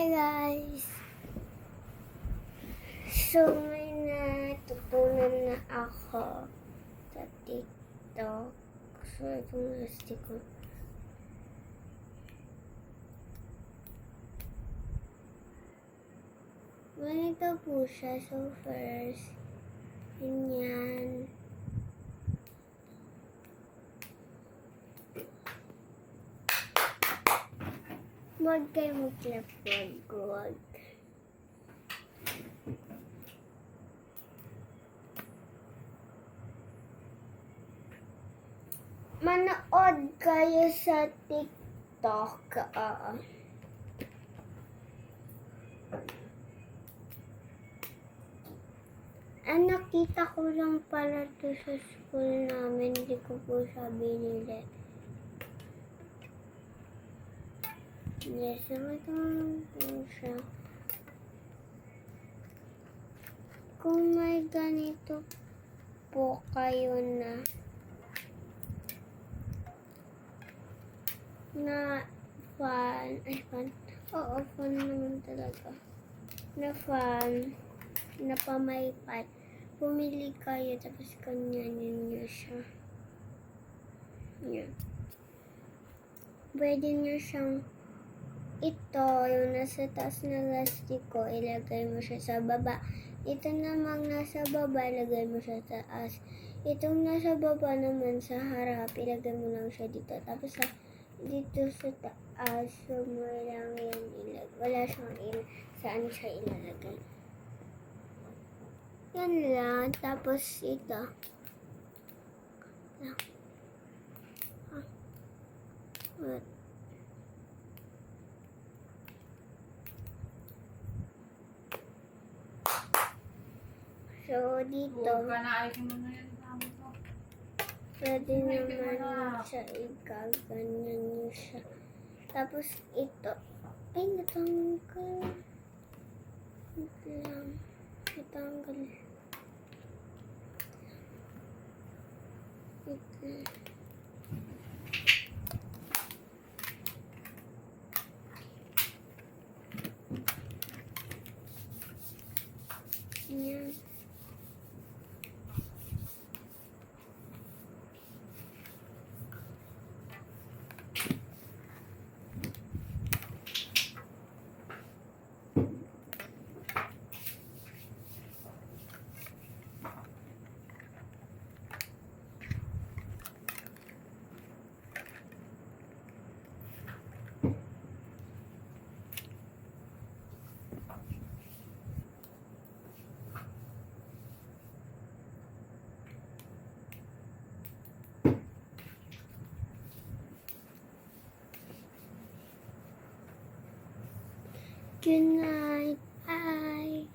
Hi guys! So may natutunan na ako sa TikTok. So itong lastik ko. Ganito po siya. So first, ganyan. Huwag kayo mag-clap. Huwag. Manood kayo sa TikTok. Nakita ko lang pala to sa school namin. Hindi ko po siya binili. Yes, ito po siya. Kung may ganito po kayo na fan, oo, fan naman talaga, na fan, na pamaypat, pumili kayo, tapos ganyanin nyo siya. Yan. Pwede nyo siyang, ito, yung nasa taas na lastiko, ilagay mo siya sa baba. Ito namang nasa baba, ilagay mo siya sa taas. Itong nasa baba naman sa harap, ilagay mo lang siya dito. Tapos dito sa taas, so mo lang yan ilagay. Wala siyang saan siya ilalagay. Yan lang. Tapos ito. So, dito, pwede naman siya ikaganyan nyo siya. Tapos, ito. Ay, natanggal. Ito lang. Natanggal. Ito. Yan. Good night. Bye.